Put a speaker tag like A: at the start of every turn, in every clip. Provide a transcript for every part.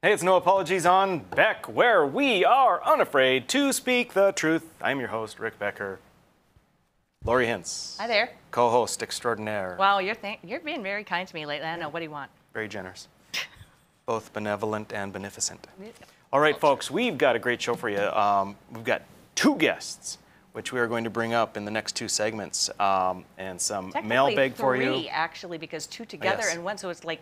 A: Hey, it's No Apologies on Beck, where we are unafraid to speak the truth. I'm your host, Rick Becker. Lori Hintz.
B: Hi there.
A: Co-host extraordinaire.
B: Wow, you're being very kind to me lately. I don't know. What do you want?
A: Very generous. Both benevolent and beneficent. All right, folks, we've got a great show for you. We've got two guests, which we are going to bring up in the next two segments, and some mailbag for you.
B: Three, actually, because two together and one, so it's like,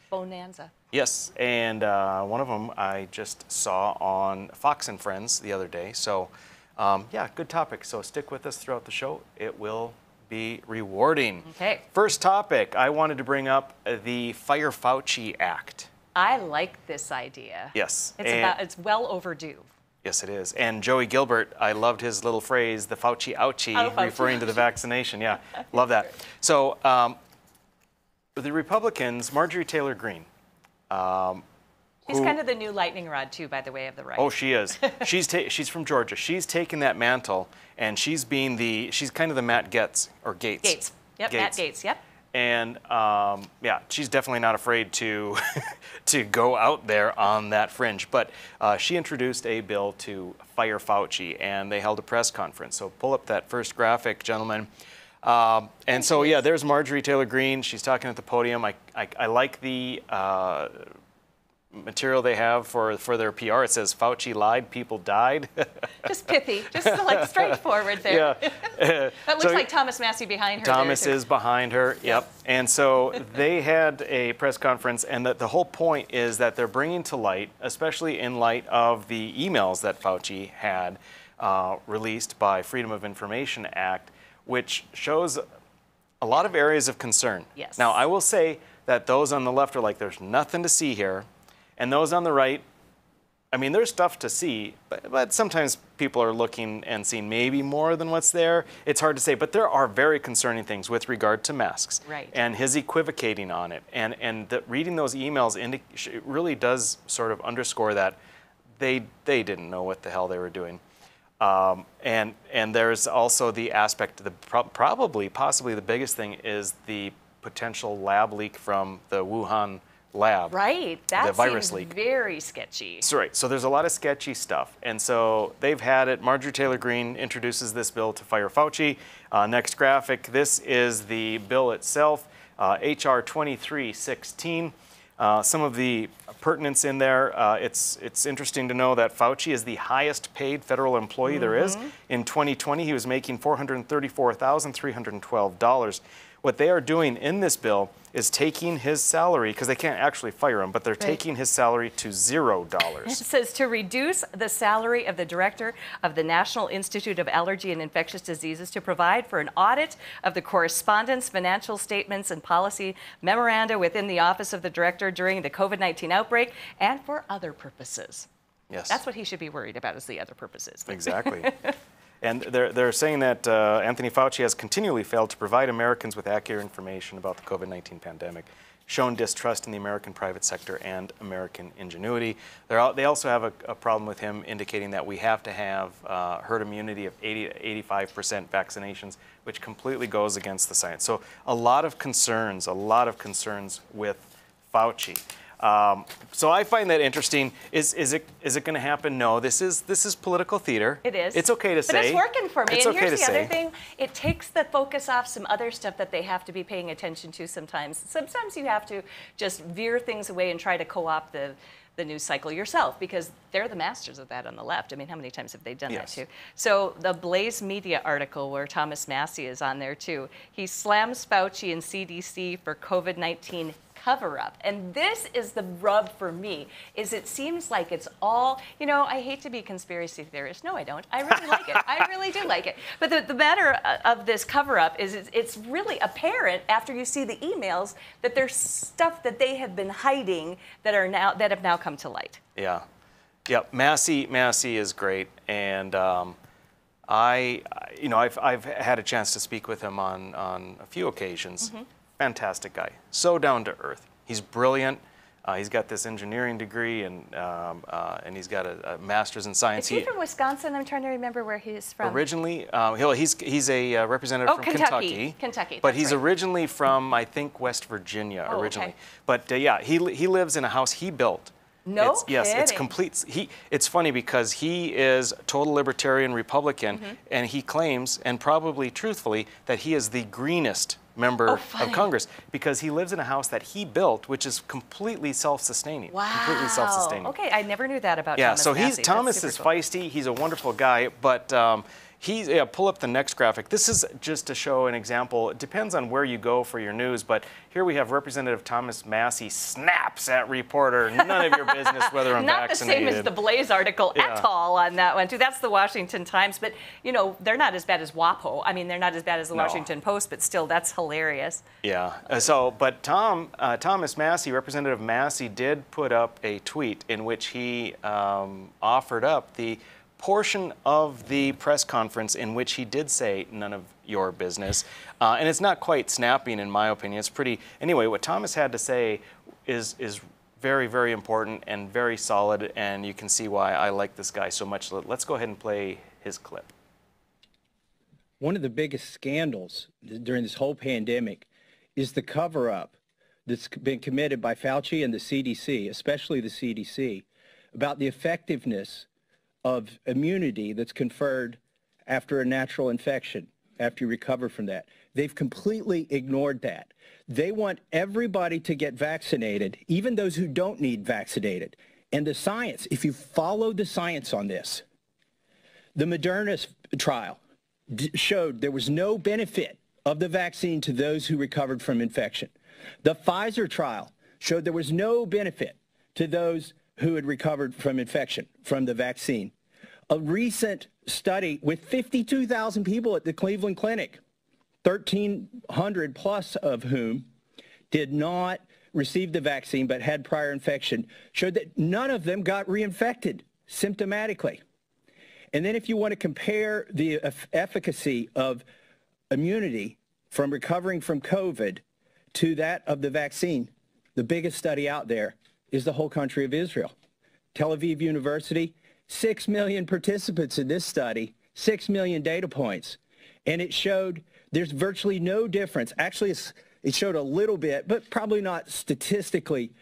B: bonanza.
A: Yes, and one of them I just saw on Fox and Friends the other day. So, yeah, good topic. So stick with us throughout the show. It will be rewarding.
B: Okay.
A: First topic, I wanted to bring up the Fire Fauci Act.
B: I like this idea.
A: Yes.
B: It's well overdue.
A: Yes, it is. And Joey Gilbert, I loved his little phrase, the Fauci ouchie, referring to the vaccination. Yeah, love that. So, the Republicans, Marjorie Taylor Greene.
B: She's kind of the new lightning rod, too, by the way, of the right.
A: Oh, she is. She's from Georgia. She's taken that mantle, and she's kind of the Matt Gaetz, or Gates.
B: Gates. Yep, Matt Gaetz, yep.
A: And, yeah, she's definitely not afraid to, to go out there on that fringe. But she introduced a bill to fire Fauci, and they held a press conference. So pull up that first graphic, gentlemen. And so, yeah, there's Marjorie Taylor Greene. She's talking at the podium. I like the material they have for their PR. It says, Fauci lied, people died.
B: Just pithy, just like straightforward there.
A: Yeah.
B: That looks like Thomas Massey behind her.
A: Thomas is behind her, yep. And so they had a press conference, and the whole point is that they're bringing to light, especially in light of the emails that Fauci had released by Freedom of Information Act, which shows a lot of areas of concern.
B: Yes.
A: Now, I will say that those on the left are like, there's nothing to see here. And those on the right, I mean, there's stuff to see, but sometimes people are looking and seeing maybe more than what's there. It's hard to say, but there are very concerning things with regard to masks.
B: Right.
A: And his equivocating on it. And reading those emails it really does sort of underscore that they didn't know what the hell they were doing. And there's also the aspect, possibly the biggest thing is the potential lab leak from the Wuhan lab.
B: Right, that
A: the virus
B: seems
A: leak.
B: Very sketchy.
A: So, right, so there's a lot of sketchy stuff. And so they've had it. Marjorie Taylor Greene introduces this bill to fire Fauci. Next graphic, this is the bill itself, HR 2316. Some of the pertinence in there, it's interesting to know that Fauci is the highest paid federal employee there is. In 2020, he was making $434,312. What they are doing in this bill is taking his salary, because they can't actually fire him, but they're taking his salary to $0.
B: It says to reduce the salary of the director of the National Institute of Allergy and Infectious Diseases, to provide for an audit of the correspondence, financial statements, and policy memoranda within the office of the director during the COVID-19 outbreak, and for other purposes.
A: Yes.
B: That's what he should be worried about, is the other purposes.
A: Exactly. And they're saying that Anthony Fauci has continually failed to provide Americans with accurate information about the COVID-19 pandemic, shown distrust in the American private sector and American ingenuity. They also have a problem with him indicating that we have to have herd immunity of 80 to 85% vaccinations, which completely goes against the science. So a lot of concerns with Fauci. So I find that interesting. Is it going to happen? No. This is political theater.
B: It is.
A: It's okay to say.
B: But it's working for me.
A: It's
B: and
A: okay
B: here's
A: to
B: the
A: say.
B: other thing. It takes the focus off some other stuff that they have to be paying attention to sometimes. Sometimes you have to just veer things away and try to co-opt the news cycle yourself, because they're the masters of that on the left. I mean, how many times have they done that too? So the Blaze Media article, where Thomas Massey is on there too, he slams Fauci and CDC for COVID-19 cover-up. And this is the rub for me, is it seems like it's all, I hate to be a conspiracy theorist. No, I don't. I really like it. I really do like it. But the matter of this cover-up is it's really apparent after you see the emails that there's stuff that they have been hiding that have now come to light.
A: Yeah. Yep. Massey is great. And I've had a chance to speak with him on a few occasions. Fantastic guy, so down to earth. He's brilliant. He's got this engineering degree, and he's got a master's in science.
B: Is he from Wisconsin? I'm trying to remember where he's from.
A: Originally, he's a representative from Kentucky.
B: Kentucky,
A: but he's originally from, I think, West Virginia originally.
B: Okay.
A: But yeah, he lives in a house he built
B: No
A: It's, yes, it's
B: kidding.
A: complete. It's funny because he is a total libertarian Republican, and he claims, and probably truthfully, that he is the greenest member of Congress because he lives in a house that he built, which is completely self-sustaining.
B: Wow.
A: Completely self-sustaining.
B: Okay, I never knew that about
A: Yeah,
B: Thomas
A: so
B: Massey.
A: Thomas
B: That's
A: is
B: super cool.
A: feisty. He's a wonderful guy, but pull up the next graphic. This is just to show an example. It depends on where you go for your news, but here we have Representative Thomas Massey snaps at reporter. None of your business whether I'm
B: Not
A: vaccinated.
B: the same as the Blaze article at all on that one, too. That's the Washington Times, but, you know, they're not as bad as WAPO. I mean, they're not as bad as the Washington Post, but still, that's hilarious.
A: Yeah. But Thomas Massey, Representative Massey, did put up a tweet in which he offered up the portion of the press conference in which he did say none of your business. And it's not quite snapping, in my opinion. It's pretty. Anyway, what Thomas had to say is very, very important and very solid, and you can see why I like this guy so much. Let's go ahead and play his clip.
C: One of the biggest scandals during this whole pandemic is the cover-up that's been committed by Fauci and the CDC, especially the CDC, about the effectiveness of immunity that's conferred after a natural infection, after you recover from that. They've completely ignored that. They want everybody to get vaccinated, even those who don't need vaccinated. And the science, if you follow the science on this, the Moderna trial showed there was no benefit of the vaccine to those who recovered from infection. The Pfizer trial showed there was no benefit to those who had recovered from infection from the vaccine. A recent study with 52,000 people at the Cleveland Clinic, 1,300 plus of whom did not receive the vaccine but had prior infection, showed that none of them got reinfected symptomatically. And then if you want to compare the efficacy of immunity from recovering from COVID to that of the vaccine, the biggest study out there is the whole country of Israel. Tel Aviv University, 6 million participants in this study, 6 million data points. And it showed there's virtually no difference. Actually, it showed a little bit, but probably not statistically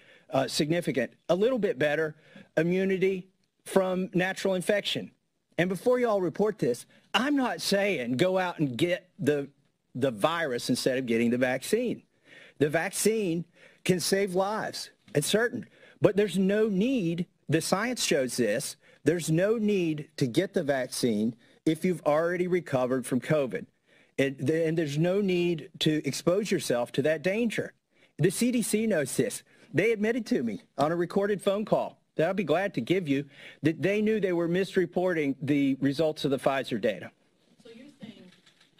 C: significant, a little bit better immunity from natural infection. And before you all report this, I'm not saying go out and get the virus instead of getting the vaccine. The vaccine can save lives, it's certain. But there's no need, the science shows this, there's no need to get the vaccine if you've already recovered from COVID. And there's no need to expose yourself to that danger. The CDC knows this. They admitted to me on a recorded phone call that I'll be glad to give you that they knew they were misreporting the results of the Pfizer data.
D: So you're saying,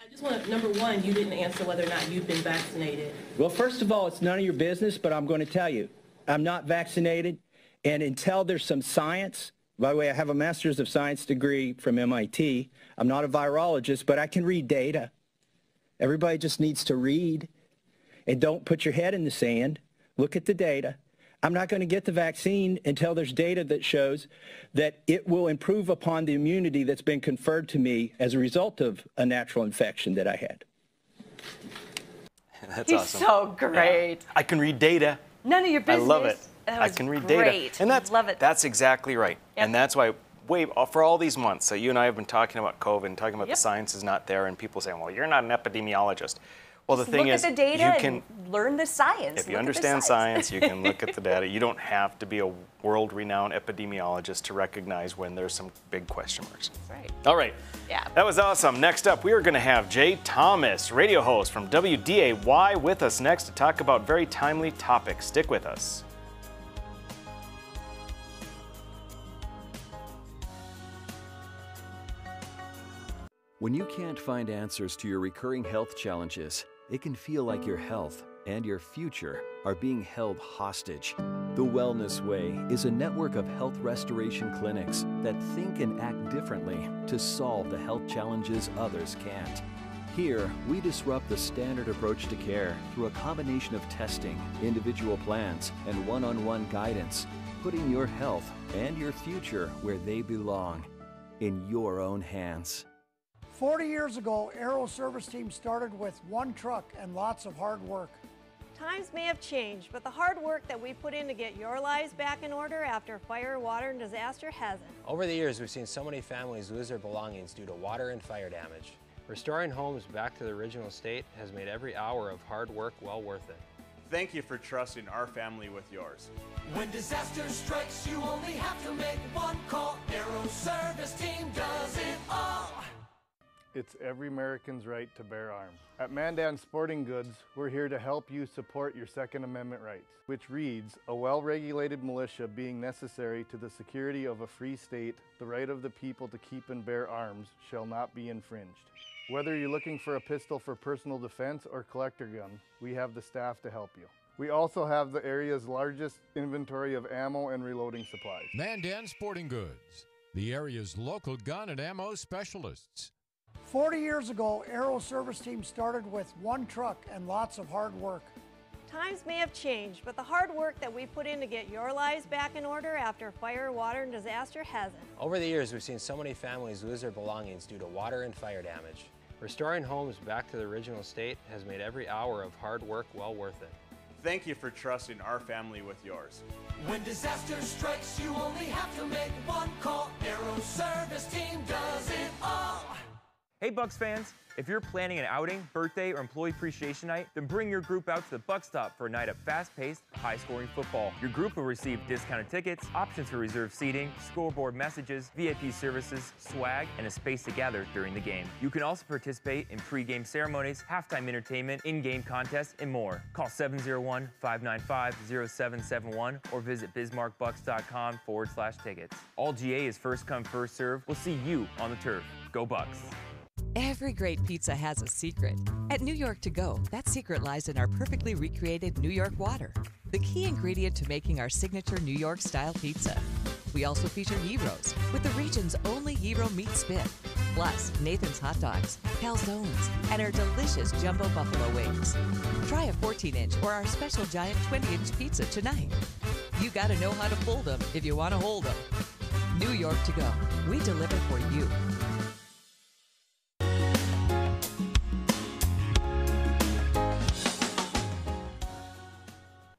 D: I just want to, number one, you didn't answer whether or not you've been vaccinated.
C: Well, first of all, it's none of your business, but I'm going to tell you, I'm not vaccinated. And until there's some science, by the way, I have a master's of science degree from MIT. I'm not a virologist, but I can read data. Everybody just needs to read and don't put your head in the sand. Look at the data. I'm not going to get the vaccine until there's data that shows that it will improve upon the immunity that's been conferred to me as a result of a natural infection that I had.
A: That's
B: He's
A: awesome.
B: so great.
A: Yeah. I can read data.
B: None of your business.
A: I love it.
B: That
A: I
B: was
A: can read
B: great.
A: data. And
B: Love it.
A: that's exactly right.
B: Yep.
A: And that's why for all these months, so you and I have been talking about COVID and talking about
B: Yep.
A: the science is not there, and people saying, well, you're not an epidemiologist. Well, the thing
B: Look
A: is,
B: at the data
A: you can,
B: and learn the science.
A: if you
B: Look at the
A: understand science, you can look at the data. You don't have to be a world-renowned epidemiologist to recognize when there's some big question marks.
B: That's right.
A: All right.
B: Yeah.
A: That was awesome. Next up, we are going to have Jay Thomas, radio host from WDAY, with us next to talk about very timely topics. Stick with us.
E: When you can't find answers to your recurring health challenges, it can feel like your health and your future are being held hostage. The Wellness Way is a network of health restoration clinics that think and act differently to solve the health challenges others can't. Here, we disrupt the standard approach to care through a combination of testing, individual plans, and one-on-one guidance, putting your health and your future where they belong, in your own hands.
F: 40 years ago, Aero Service Team started with one truck and lots of hard work. Times may have changed, but the hard work that we put in to get your lives back in order after fire, water, and disaster hasn't.
G: Over the years, we've seen so many families lose their belongings due to water and fire damage. Restoring homes back to the original state has made every hour of hard work well worth it.
H: Thank you for trusting our family with yours.
I: When disaster strikes, you only have to make one call. Aero Service Team does it all.
J: It's every American's right to bear arms. At Mandan Sporting Goods, we're here to help you support your Second Amendment rights, which reads, a well-regulated militia being necessary to the security of a free state, the right of the people to keep and bear arms shall not be infringed. Whether you're looking for a pistol for personal defense or collector gun, we have the staff to help you. We also have the area's largest inventory of ammo and reloading supplies.
K: Mandan Sporting Goods, the area's local gun and ammo specialists.
L: 40 years ago, Aero Service Team started with one truck and lots of hard work.
F: Times may have changed, but the hard work that we put in to get your lives back in order after fire, water, and disaster hasn't.
G: Over the years, we've seen so many families lose their belongings due to water and fire damage. Restoring homes back to the original state has made every hour of hard work well worth it.
H: Thank you for trusting our family with yours.
I: When disaster strikes, you only have to make one call. Aero Service Team does it all.
M: Hey Bucks fans, if you're planning an outing, birthday, or employee appreciation night, then bring your group out to the Buck Stop for a night of fast-paced, high-scoring football. Your group will receive discounted tickets, options for reserved seating, scoreboard messages, VIP services, swag, and a space to gather during the game. You can also participate in pre-game ceremonies, halftime entertainment, in-game contests, and more. Call 701-595-0771 or visit bismarckbucks.com/tickets. All GA is first come, first serve. We'll see you on the turf. Go Bucks!
N: Every great pizza has a secret. At New York To Go, that secret lies in our perfectly recreated New York water, the key ingredient to making our signature New York-style pizza. We also feature gyros, with the region's only gyro meat spit, plus Nathan's hot dogs, calzones, and our delicious jumbo buffalo wings. Try a 14-inch or our special giant 20-inch pizza tonight. You gotta know how to fold them if you want to hold them. New York To Go, we deliver for you.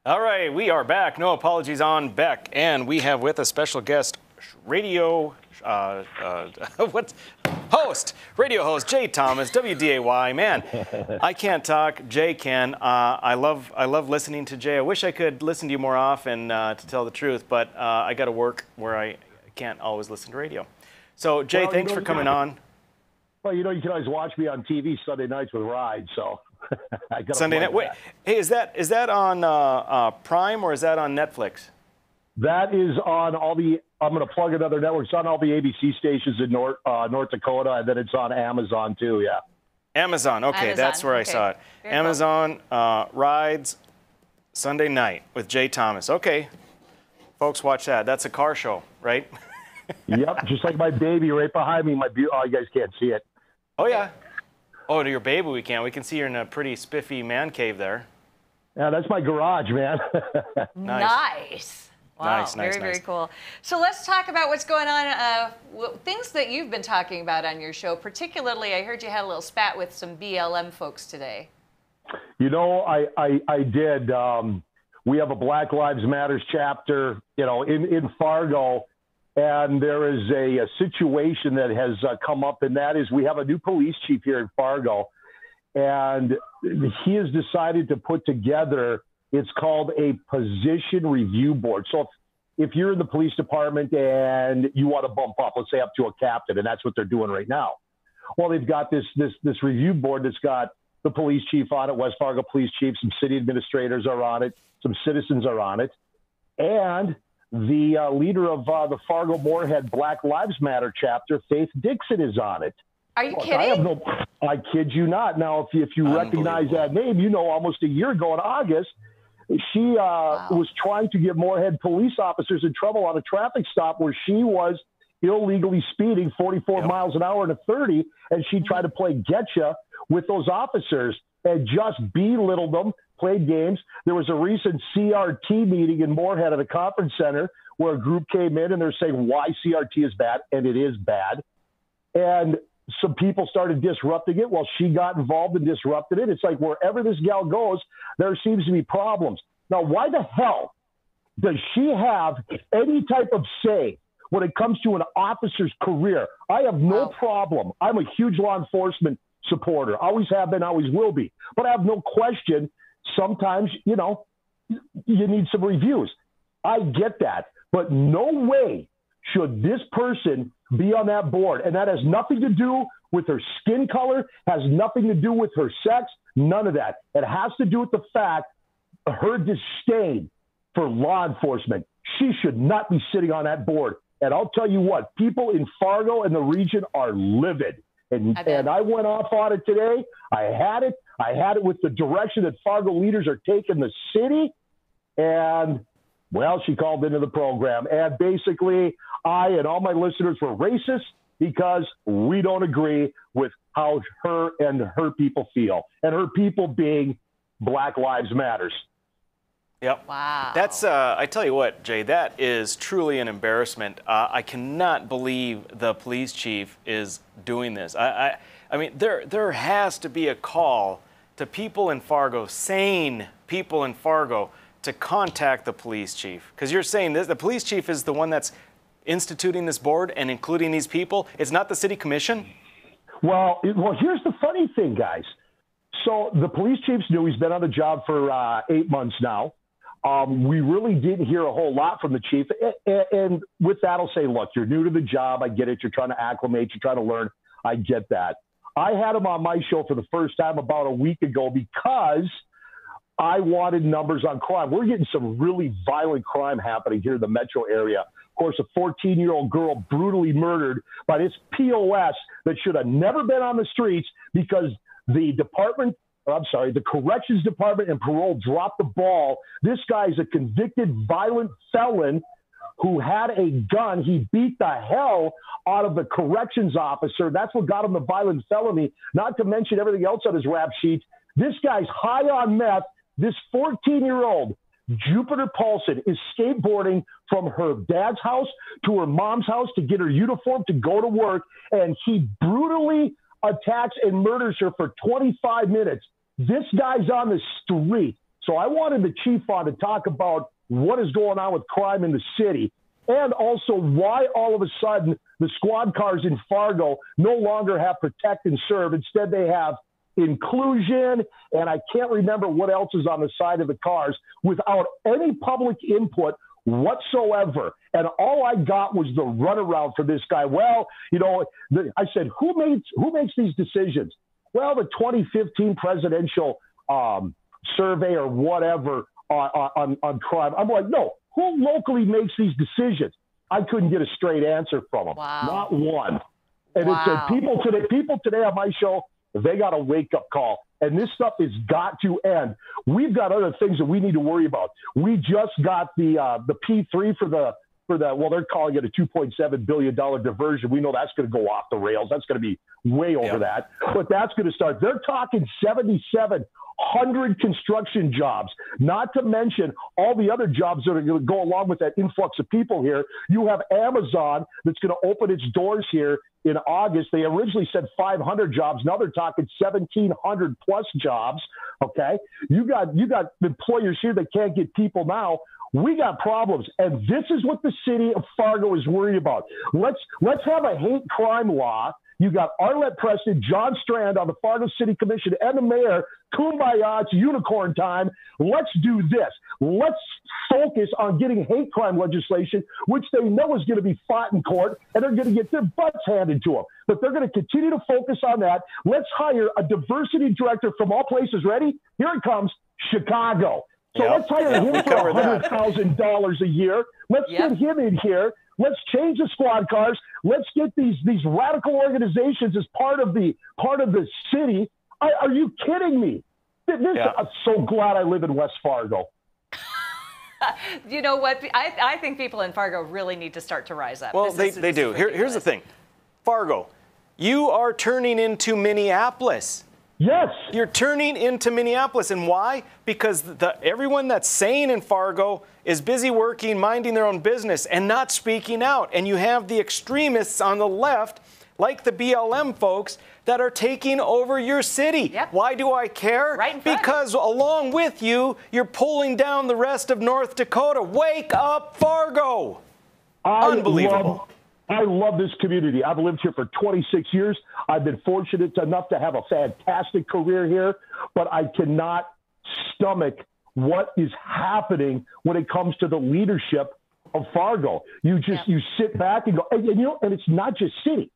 A: All right, we are back. No apologies on Beck, and we have with us special guest, radio host Jay Thomas, WDAY. Man, I can't talk. Jay can. I love listening to Jay. I wish I could listen to you more often, to tell the truth, but I got to work where I can't always listen to radio. So Jay, well, thanks for coming on.
O: Well, you can always watch me on TV Sunday nights with Ride, so.
A: Sunday night. Wait, hey, is that on Prime or is that on Netflix?
O: That is on all the. I'm going to plug another network. It's on all the ABC stations in North Dakota, and then it's on Amazon too. Yeah.
A: Amazon. Okay, that's where I saw it. Very Amazon Rides Sunday night with Jay Thomas. Okay, folks, watch that. That's a car show, right?
O: Yep, just like my baby right behind me. You guys can't see it.
A: Oh yeah. Oh, to your baby we can. We can see you're in a pretty spiffy man cave there.
O: Yeah, that's my garage, man.
B: Nice. Wow, very cool. So let's talk about what's going on, things that you've been talking about on your show. Particularly, I heard you had a little spat with some BLM folks today.
O: I did. We have a Black Lives Matters chapter, in Fargo. And there is a situation that has come up, and that is we have a new police chief here in Fargo, and he has decided to put together, it's called a position review board. So if you're in the police department and you want to bump up, let's say up to a captain, and that's what they're doing right now. Well, they've got this review board that's got the police chief on it, West Fargo police chief, some city administrators are on it, some citizens are on it, and the leader of the Fargo-Moorhead Black Lives Matter chapter, Faith Dixon, is on it.
B: Are you kidding?
O: I kid you not. Now, if you recognize that name, almost a year ago in August, she was trying to get Moorhead police officers in trouble on a traffic stop where she was illegally speeding 44 miles an hour in a 30, and she tried to play getcha with those officers and just belittled them, played games. There was a recent CRT meeting in Moorhead at a conference center where a group came in and they're saying why CRT is bad, and it is bad. And some people started disrupting it. Well, she got involved and disrupted it. It's like wherever this gal goes, there seems to be problems. Now, why the hell does she have any type of say when it comes to an officer's career? I have no problem. I'm a huge law enforcement supporter. Always have been, always will be. But I have no question. Sometimes, you know, you need some reviews. I get that. But no way should this person be on that board. And that has nothing to do with her skin color, has nothing to do with her sex, none of that. It has to do with the fact her disdain for law enforcement. She should not be sitting on that board. And I'll tell you what, people in Fargo and the region are livid. And I went off on it today. I had it with the direction that Fargo leaders are taking the city. And, well, she called into the program. And basically, I and all my listeners were racist because we don't agree with how her and her people feel. And her people being Black Lives Matters.
A: Yep.
B: Wow.
A: That's, I tell you what, Jay, that is truly an embarrassment. I cannot believe the police chief is doing this. I mean, there has to be a call to people in Fargo, sane people in Fargo, to contact the police chief. Because you're saying this, the police chief is the one that's instituting this board and including these people. It's not the city commission?
O: Well, here's the funny thing, guys. So the police chief's new. He's been on the job for 8 months now. We really didn't hear a whole lot from the chief. And with that, I'll say, look, you're new to the job. I get it. You're trying to acclimate. You're trying to learn. I get that. I had him on my show for the first time about a week ago because I wanted numbers on crime. We're getting some really violent crime happening here in the metro area. Of course, a 14-year-old girl brutally murdered by this POS that should have never been on the streets because the corrections department and parole dropped the ball. This guy's a convicted violent felon who had a gun. He beat the hell out of the corrections officer. That's what got him the violent felony, not to mention everything else on his rap sheet. This guy's high on meth. This 14-year-old, Jupiter Paulson, is skateboarding from her dad's house to her mom's house to get her uniform to go to work, and he brutally attacks and murders her for 25 minutes. This guy's on the street. So I wanted the chief on to talk about what is going on with crime in the city and also why all of a sudden the squad cars in Fargo no longer have protect and serve. Instead, they have inclusion, and I can't remember what else is on the side of the cars without any public input whatsoever. And all I got was the runaround for this guy. Well, you know, I said, who makes these decisions? Well, the 2015 presidential survey or whatever on crime. I'm like, no, who locally makes these decisions? I couldn't get a straight answer from them.
B: Wow.
O: Not one. And
B: Wow.
O: It's people today on my show, they got a wake-up call. And this stuff has got to end. We've got other things that we need to worry about. We just got the P3 for the well, they're calling it a $2.7 billion diversion. We know that's going to go off the rails. That's going to be way over that. But that's going to start. They're talking 7,700 construction jobs, not to mention all the other jobs that are going to go along with that influx of people here. You have Amazon that's going to open its doors here in August. They originally said 500 jobs. Now they're talking 1,700 plus jobs. Okay. You got employers here that can't get people now. We got problems, and this is what the city of Fargo is worried about. Let's have a hate crime law. You got Arlette Preston, John Strand on the Fargo City Commission, and the mayor. Kumbaya, it's unicorn time. Let's do this. Let's focus on getting hate crime legislation, which they know is going to be fought in court, and they're going to get their butts handed to them. But they're going to continue to focus on that. Let's hire a diversity director from all places. Ready? Here it comes, Chicago. So let's hire him for $100,000 a year. Let's get him in here. Let's change the squad cars. Let's get these radical organizations as part of the city. Are you kidding me? I'm so glad I live in West Fargo.
B: You know what? I think people in Fargo really need to start to rise up.
A: Well, they do. Here's the thing. Fargo, you are turning into Minneapolis.
O: Yes.
A: You're turning into Minneapolis. And why? Because everyone that's sane in Fargo is busy working, minding their own business, and not speaking out. And you have the extremists on the left like the BLM folks that are taking over your city.
B: Yep.
A: Why do I care?
B: Right in front.
A: Because along with you, you're pulling down the rest of North Dakota. Wake up, Fargo. Unbelievable.
O: I love this community. I've lived here for 26 years. I've been fortunate enough to have a fantastic career here, but I cannot stomach what is happening when it comes to the leadership of Fargo. You sit back and go, and it's not just city.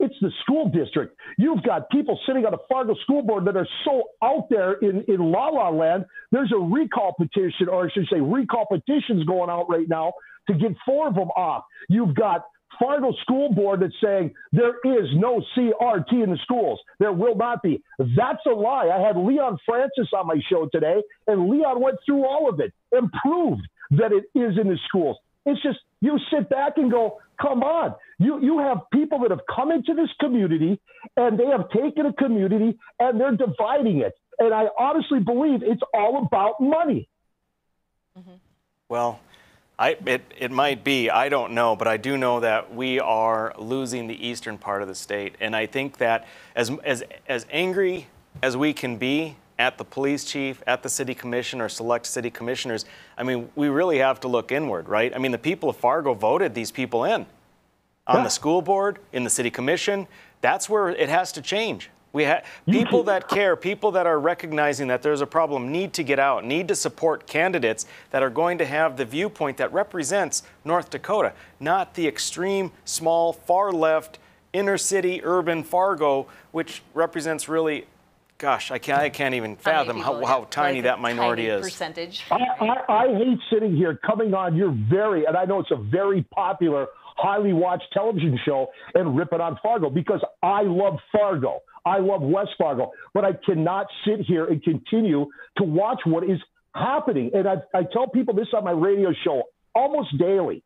O: It's the school district. You've got people sitting on the Fargo school board that are so out there in La La Land. There's a recall petition, or I should say recall petitions going out right now to get 4 of them off. You've got Fargo school board that's saying there is no CRT in the schools. There will not be. That's a lie. I had Leon Francis on my show today, and Leon went through all of it and proved that it is in the schools. It's just, you sit back and go, come on. You have people that have come into this community, and they have taken a community, and they're dividing it. And I honestly believe it's all about money.
B: Mm-hmm.
A: Well, it might be. I don't know, but I do know that we are losing the eastern part of the state. And I think that as angry as we can be at the police chief, at the city commission, or select city commissioners, I mean, we really have to look inward, right? I mean, the people of Fargo voted these people in on the school board, in the city commission. That's where it has to change. People that care, people that are recognizing that there's a problem, need to get out, need to support candidates that are going to have the viewpoint that represents North Dakota, not the extreme, small, far left, inner city, urban Fargo, which represents really, gosh, I can't even fathom how tiny that minority is.
B: Percentage.
O: I hate sitting here coming on your and I know it's a very popular, highly watched television show, and ripping on Fargo, because I love Fargo. I love West Fargo, but I cannot sit here and continue to watch what is happening. And I tell people this on my radio show almost daily.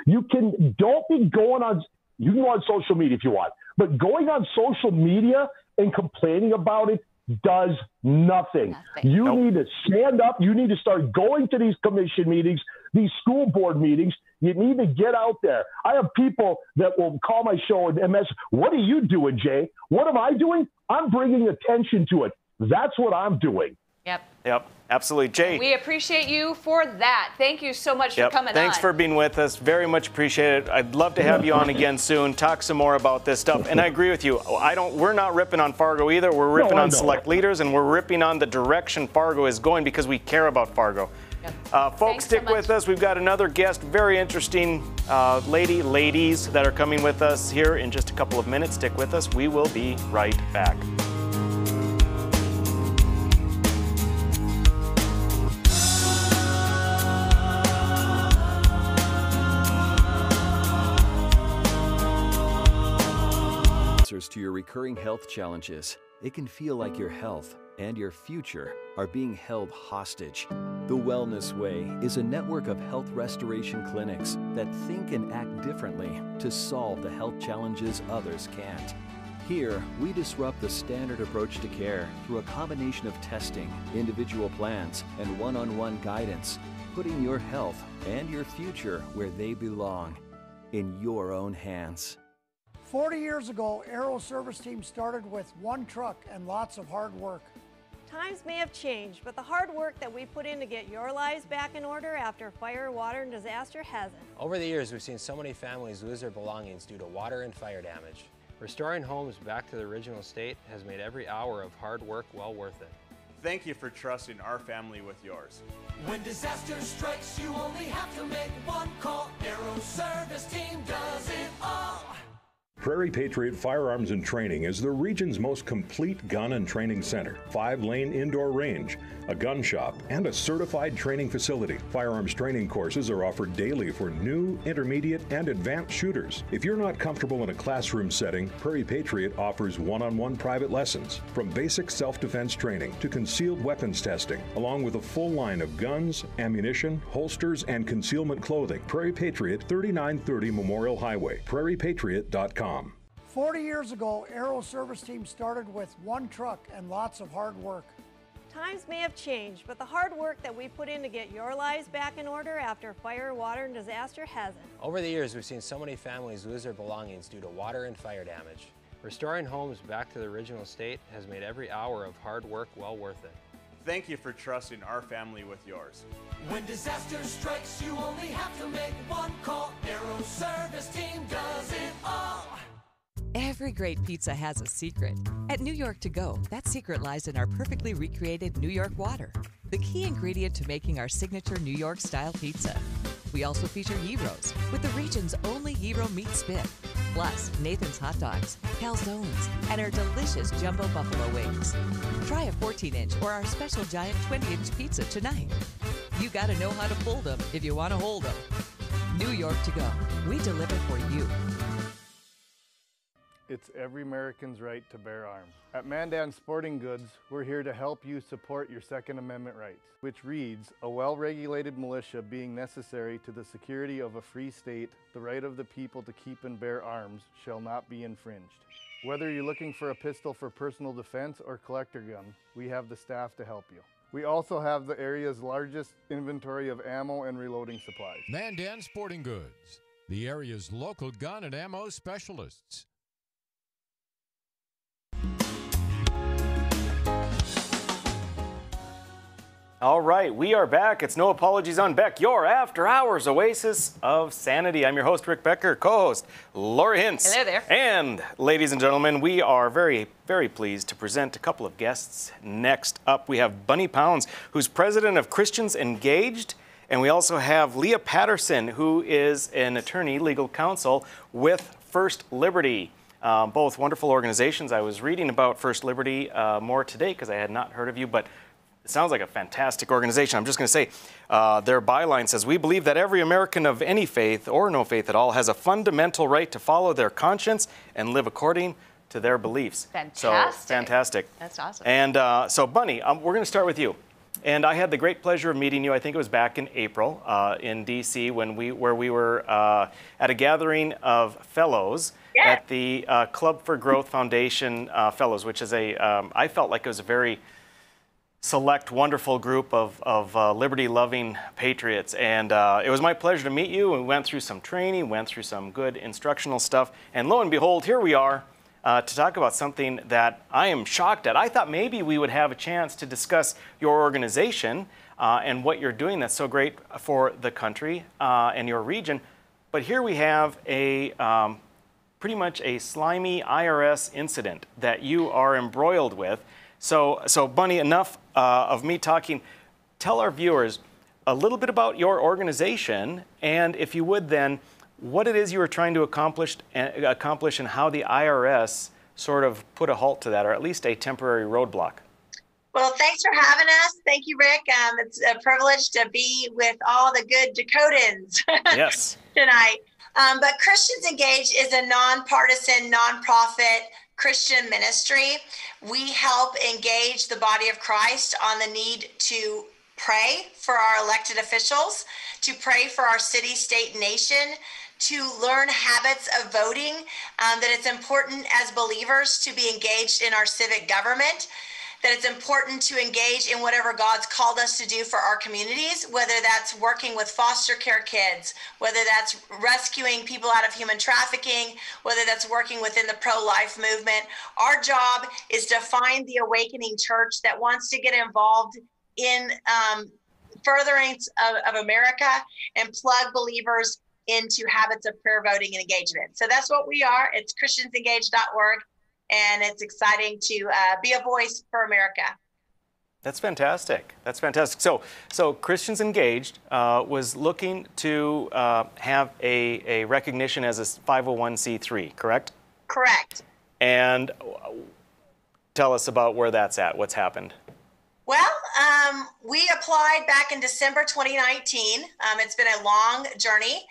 O: Don't be going on, you can go on social media if you want, but going on social media and complaining about it does nothing. You need to stand up. You need to start going to these commission meetings, these school board meetings. You need to get out there. I have people that will call my show and mess, what are you doing, Jay? What am I doing? I'm bringing attention to it. That's what I'm doing.
B: Yep,
A: absolutely. Jay.
B: We appreciate you for that. Thank you so much for coming on.
A: Thanks for being with us. Very much appreciate it. I'd love to have you on again soon. Talk some more about this stuff. And I agree with you. We're not ripping on Fargo either. We're ripping on select leaders, and we're ripping on the direction Fargo is going because we care about Fargo. Folks, stick with us. We've got another guest, very interesting ladies that are coming with us here in just a couple of minutes. Stick with us. We will be right back.
E: To your recurring health challenges, it can feel like your health and your future are being held hostage. The Wellness Way is a network of health restoration clinics that think and act differently to solve the health challenges others can't. Here, we disrupt the standard approach to care through a combination of testing, individual plans, and one-on-one guidance, putting your health and your future where they belong, in your own hands.
L: 40 years ago, Aero Service Team started with 1 truck and lots of hard work.
F: Times may have changed, but the hard work that we put in to get your lives back in order after fire, water, and disaster hasn't.
G: Over the years, we've seen so many families lose their belongings due to water and fire damage. Restoring homes back to the original state has made every hour of hard work well worth it.
H: Thank you for trusting our family with yours.
I: When disaster strikes, you only have to make one call. Aero Service Team does it all.
P: Prairie Patriot Firearms and Training is the region's most complete gun and training center. 5-lane indoor range, a gun shop, and a certified training facility. Firearms training courses are offered daily for new, intermediate, and advanced shooters. If you're not comfortable in a classroom setting, Prairie Patriot offers one-on-one private lessons, from basic self-defense training to concealed weapons testing, along with a full line of guns, ammunition, holsters, and concealment clothing. Prairie Patriot, 3930 Memorial Highway, prairiepatriot.com.
L: 40 years ago, Aero Service Team started with 1 truck and lots of hard work.
F: Times may have changed, but the hard work that we put in to get your lives back in order after fire, water, and disaster hasn't.
G: Over the years, we've seen so many families lose their belongings due to water and fire damage. Restoring homes back to the original state has made every hour of hard work well worth it.
H: Thank you for trusting our family with yours.
I: When disaster strikes, you only have to make one call. Aero Service Team does it all.
N: Every great pizza has a secret. At New York To Go, that secret lies in our perfectly recreated New York water, the key ingredient to making our signature New York-style pizza. We also feature gyros, with the region's only gyro meat spit, plus Nathan's hot dogs, calzones, and our delicious jumbo buffalo wings. Try a 14-inch or our special giant 20-inch pizza tonight. You gotta know how to fold them if you want to hold them. New York To Go, we deliver for you.
J: It's every American's right to bear arms. At Mandan Sporting Goods, we're here to help you support your Second Amendment rights, which reads, a well-regulated militia being necessary to the security of a free state, the right of the people to keep and bear arms shall not be infringed. Whether you're looking for a pistol for personal defense or collector gun, we have the staff to help you. We also have the area's largest inventory of ammo and reloading supplies.
K: Mandan Sporting Goods, the area's local gun and ammo specialists.
A: All right, we are back. It's No Apologies on Beck, your after-hours oasis of sanity. I'm your host, Rick Becker, co-host, Laura Hintz.
B: Hello there.
A: And, ladies and gentlemen, we are very, very pleased to present a couple of guests. Next up, we have Bunni Pounds, who's president of Christians Engaged, and we also have Leah Patterson, who is an attorney, legal counsel with First Liberty. Both wonderful organizations. I was reading about First Liberty more today because I had not heard of you, but it sounds like a fantastic organization. I'm just going to say their byline says, we believe that every American of any faith or no faith at all has a fundamental right to follow their conscience and live according to their beliefs.
B: Fantastic.
A: So, fantastic.
B: That's awesome.
A: And so, Bunni, we're going to start with you. And I had the great pleasure of meeting you, I think it was back in April in D.C. where we were at a gathering of fellows at the Club for Growth Foundation Fellows, which is I felt like it was a very select, wonderful group of liberty-loving patriots. And it was my pleasure to meet you. We went through some training, went through some good instructional stuff. And lo and behold, here we are to talk about something that I am shocked at. I thought maybe we would have a chance to discuss your organization and what you're doing that's so great for the country and your region. But here we have a pretty much a slimy IRS incident that you are embroiled with. So Bunni, enough of me talking. Tell our viewers a little bit about your organization, and if you would then, what it is you were trying to accomplish and how the IRS sort of put a halt to that, or at least a temporary roadblock.
Q: Well, thanks for having us. Thank you, Rick. It's a privilege to be with all the good Dakotans
A: yes.
Q: tonight. But Christians Engaged is a nonpartisan, nonprofit Christian ministry. We help engage the body of Christ on the need to pray for our elected officials, to pray for our city, state, nation, to learn habits of voting, that it's important as believers to be engaged in our civic government, that it's important to engage in whatever God's called us to do for our communities, whether that's working with foster care kids, whether that's rescuing people out of human trafficking, whether that's working within the pro-life movement. Our job is to find the awakening church that wants to get involved in furtherance of America and plug believers into habits of prayer, voting, and engagement. So that's what we are. It's christiansengaged.org. And it's exciting to be a voice for America.
A: That's fantastic. That's fantastic. So Christians Engaged was looking to have a recognition as a 501c3, correct?
Q: Correct.
A: And tell us about where that's at. What's happened?
Q: Well, we applied back in December 2019. It's been a long journey.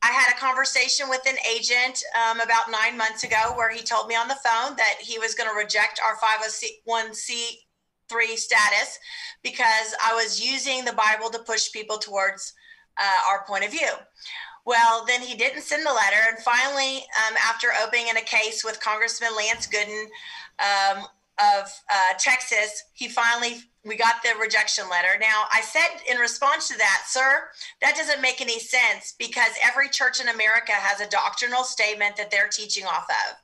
Q: I had a conversation with an agent about 9 months ago where he told me on the phone that he was going to reject our 501c3 status because I was using the Bible to push people towards our point of view. Well, then he didn't send the letter. And finally, after opening in a case with Congressman Lance Gooden, Texas, we got the rejection letter. Now, I said in response to that, sir, that doesn't make any sense because every church in America has a doctrinal statement that they're teaching off of.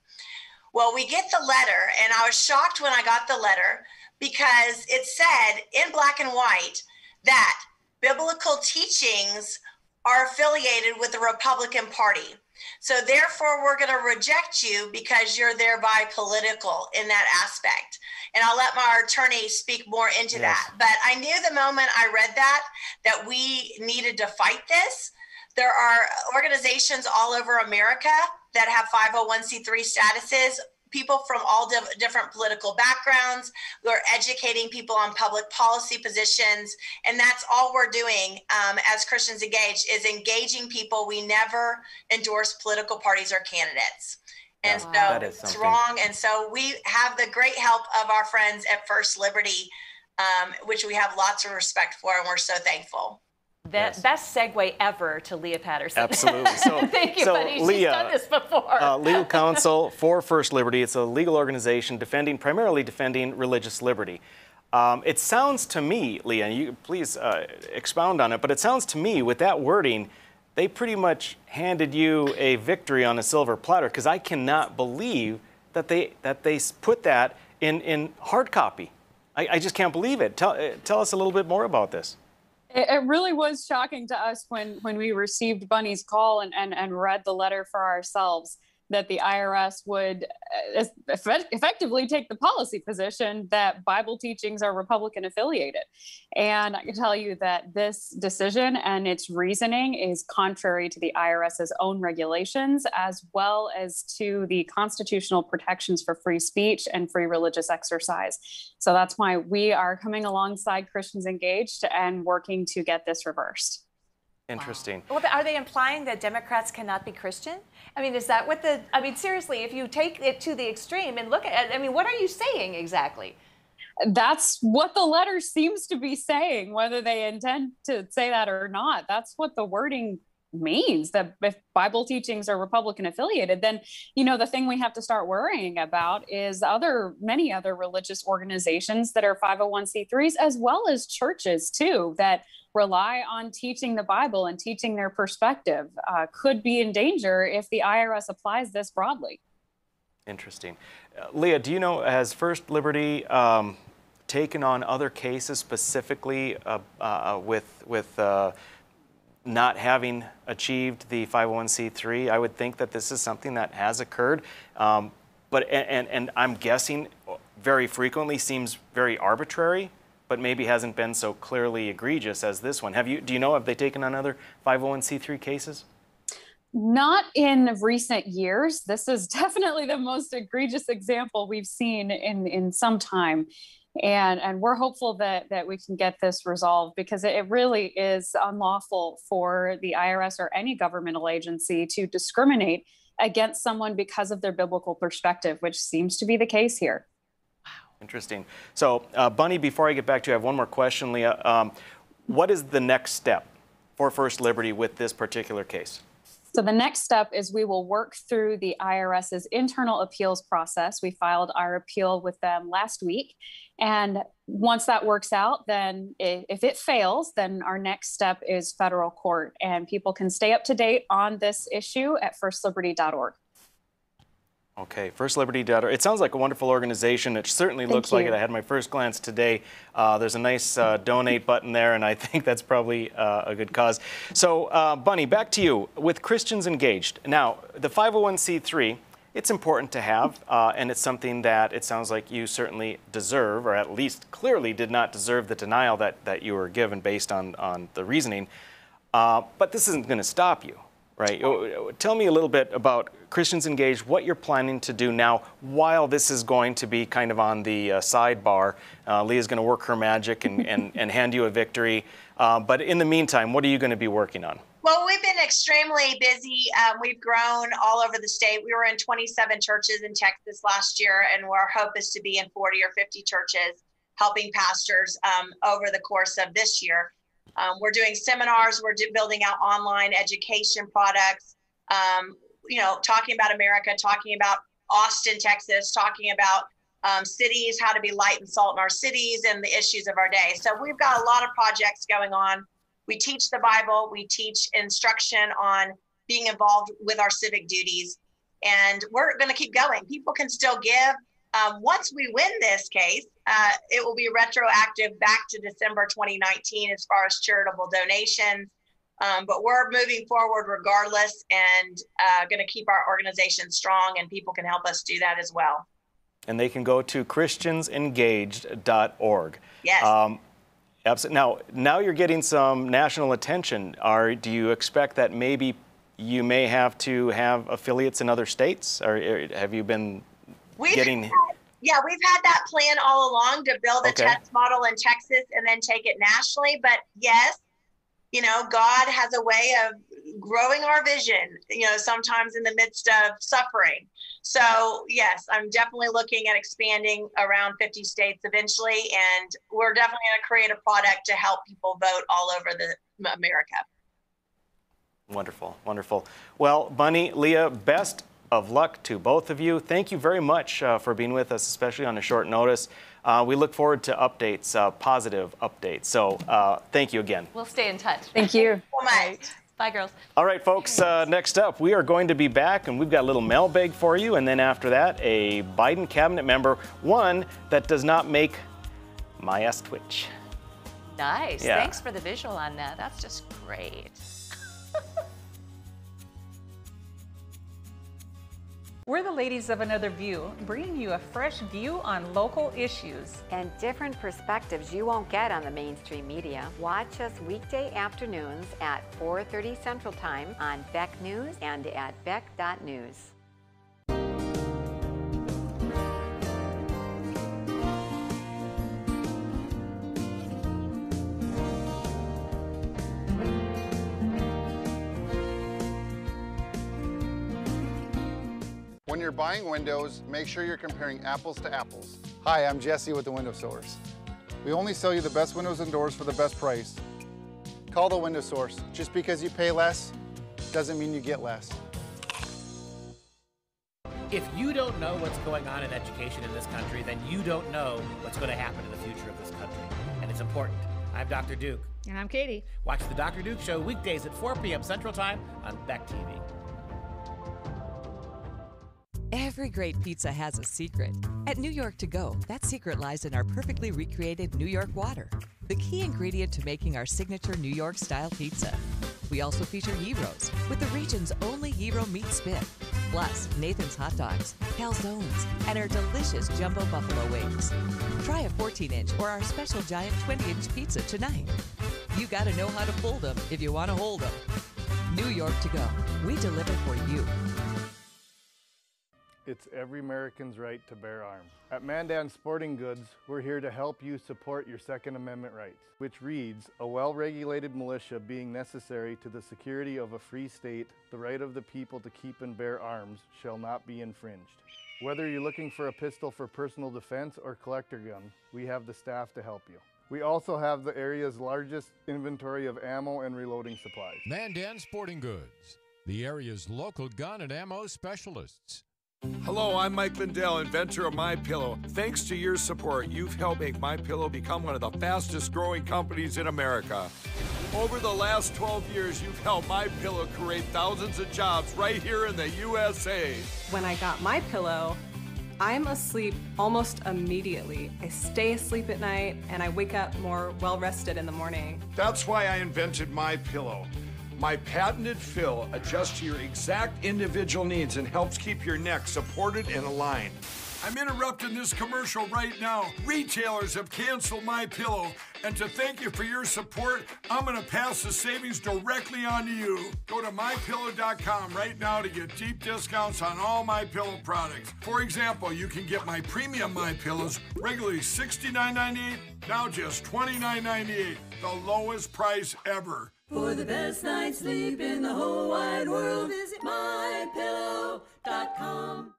Q: Well, we get the letter, and I was shocked when I got the letter because it said in black and white that biblical teachings are affiliated with the Republican Party. So therefore, we're going to reject you because you're thereby political in that aspect. And I'll let my attorney speak more into that. But I knew the moment I read that we needed to fight this. There are organizations all over America that have 501c3 statuses, people from all different political backgrounds who are educating people on public policy positions. And that's all we're doing as Christians Engaged, is engaging people. We never endorse political parties or candidates. And so it's wrong. And so we have the great help of our friends at First Liberty, which we have lots of respect for, and we're so thankful.
B: Best segue ever to Leah Patterson.
A: Absolutely. So,
B: thank you, Bunny.
A: Leah,
B: she's done this before.
A: Legal counsel for First Liberty. It's a legal organization primarily defending religious liberty. It sounds to me, Leah, and you please expound on it, but it sounds to me with that wording, they pretty much handed you a victory on a silver platter, because I cannot believe that they put that in hard copy. I just can't believe it. Tell us a little bit more about this.
R: It really was shocking to us when we received Bunny's call and read the letter for ourselves, that the IRS would effectively take the policy position that Bible teachings are Republican affiliated. And I can tell you that this decision and its reasoning is contrary to the IRS's own regulations, as well as to the constitutional protections for free speech and free religious exercise. So that's why we are coming alongside Christians Engaged and working to get this reversed.
A: Interesting.
B: Well, are they implying that Democrats cannot be Christian? I mean, is that what seriously, if you take it to the extreme and look at it, what are you saying exactly?
R: That's what the letter seems to be saying, whether they intend to say that or not. That's what the wording means, that if Bible teachings are Republican affiliated, then, the thing we have to start worrying about is many other religious organizations that are 501c3s, as well as churches too, that rely on teaching the Bible and teaching their perspective, could be in danger if the IRS applies this broadly. Interesting.
A: Leah, do you know, has First Liberty taken on other cases specifically with not having achieved the 501c3? I would think that this is something that has occurred, but I'm guessing very frequently seems very arbitrary, but maybe hasn't been so clearly egregious as this one. Do you know, have they taken on other 501c3 cases?
R: Not in recent years. This is definitely the most egregious example we've seen in some time. And we're hopeful that we can get this resolved, because it really is unlawful for the IRS or any governmental agency to discriminate against someone because of their biblical perspective, which seems to be the case here.
A: Interesting. So, Bunny, before I get back to you, I have one more question, Leah. What is the next step for First Liberty with this particular case?
R: So the next step is we will work through the IRS's internal appeals process. We filed our appeal with them last week. And once that works out, then if it fails, then our next step is federal court. And people can stay up to date on this issue at firstliberty.org.
A: Okay, firstliberty.org. It sounds like a wonderful organization. It certainly looks like it. I had my first glance today. There's a nice donate button there, and I think that's probably a good cause. So, Bunny, back to you. With Christians Engaged, now, the 501c3, it's important to have, and it's something that it sounds like you certainly deserve, or at least clearly did not deserve the denial that you were given based on the reasoning. But this isn't going to stop you, right? Tell me a little bit about Christians Engaged, what you're planning to do now while this is going to be kind of on the sidebar. Leah's going to work her magic and hand you a victory. But in the meantime, what are you going to be working on?
Q: Well, we've been extremely busy. We've grown all over the state. We were in 27 churches in Texas last year, and our hope is to be in 40 or 50 churches helping pastors over the course of this year. We're doing seminars. We're building out online education products, talking about America, talking about Austin, Texas, talking about cities, how to be light and salt in our cities, and the issues of our day. So we've got a lot of projects going on. We teach the Bible. We teach instruction on being involved with our civic duties. And we're going to keep going. People can still give. Once we win this case, it will be retroactive back to December 2019 as far as charitable donations. But we're moving forward regardless, and going to keep our organization strong, and people can help us do that as well.
A: And they can go to christiansengaged.org.
Q: Yes.
A: Now you're getting some national attention. Do you expect that maybe you may have to have affiliates in other states, or have you been
Q: we've had that plan all along to build a test model in Texas and then take it nationally. But yes, God has a way of growing our vision, sometimes in the midst of suffering. So yes, I'm definitely looking at expanding around 50 states eventually. And we're definitely going to create a product to help people vote all over America.
A: Wonderful, wonderful. Well, Bunni, Leah, best of luck to both of you. Thank you very much for being with us, especially on a short notice. We look forward to updates, positive updates. So thank you again.
B: We'll stay in touch.
R: Thank you.
Q: So much.
B: Bye, girls.
A: All right, folks, next up, we are going to be back, and we've got a little mailbag for you. And then after that, a Biden cabinet member, one that does not make my ass twitch.
B: Nice.
A: Yeah.
B: Thanks for the visual on that. That's just great.
S: We're the ladies of Another View, bringing you a fresh view on local issues.
T: And different perspectives you won't get on the mainstream media. Watch us weekday afternoons at 4:30 Central Time on Beck News and at beck.news.
J: When you're buying windows, make sure you're comparing apples to apples. Hi, I'm Jesse with the Window Source. We only sell you the best windows and doors for the best price. Call the Window Source. Just because you pay less doesn't mean you get less.
U: If you don't know what's going on in education in this country, then you don't know what's going to happen in the future of this country. And it's important. I'm Dr. Duke.
V: And I'm Katie.
U: Watch the Dr. Duke Show weekdays at 4 p.m. Central Time on Beck TV.
N: Every great pizza has a secret. At New York To Go, that secret lies in our perfectly recreated New York water, the key ingredient to making our signature New York-style pizza. We also feature gyros, with the region's only gyro meat spit, plus Nathan's hot dogs, calzones, and our delicious jumbo buffalo wings. Try a 14-inch or our special giant 20-inch pizza tonight. You gotta know how to fold them if you want to hold them. New York To Go, we deliver for you.
J: It's every American's right to bear arms. At Mandan Sporting Goods, we're here to help you support your Second Amendment rights, which reads, a well-regulated militia being necessary to the security of a free state, the right of the people to keep and bear arms shall not be infringed. Whether you're looking for a pistol for personal defense or collector gun, we have the staff to help you. We also have the area's largest inventory of ammo and reloading supplies.
K: Mandan Sporting Goods, the area's local gun and ammo specialists.
W: Hello, I'm Mike Lindell, inventor of MyPillow. Thanks to your support, you've helped make MyPillow become one of the fastest growing companies in America. Over the last 12 years, you've helped MyPillow create thousands of jobs right here in the USA.
X: When I got MyPillow, I'm asleep almost immediately. I stay asleep at night and I wake up more well-rested in the morning.
W: That's why I invented MyPillow. My patented fill adjusts to your exact individual needs and helps keep your neck supported and aligned. I'm interrupting this commercial right now. Retailers have canceled MyPillow, and to thank you for your support, I'm gonna pass the savings directly on to you. Go to MyPillow.com right now to get deep discounts on all MyPillow products. For example, you can get my premium MyPillows, regularly $69.98, now just $29.98, the lowest price ever.
I: For the best night's sleep in the whole wide world, visit MyPillow.com.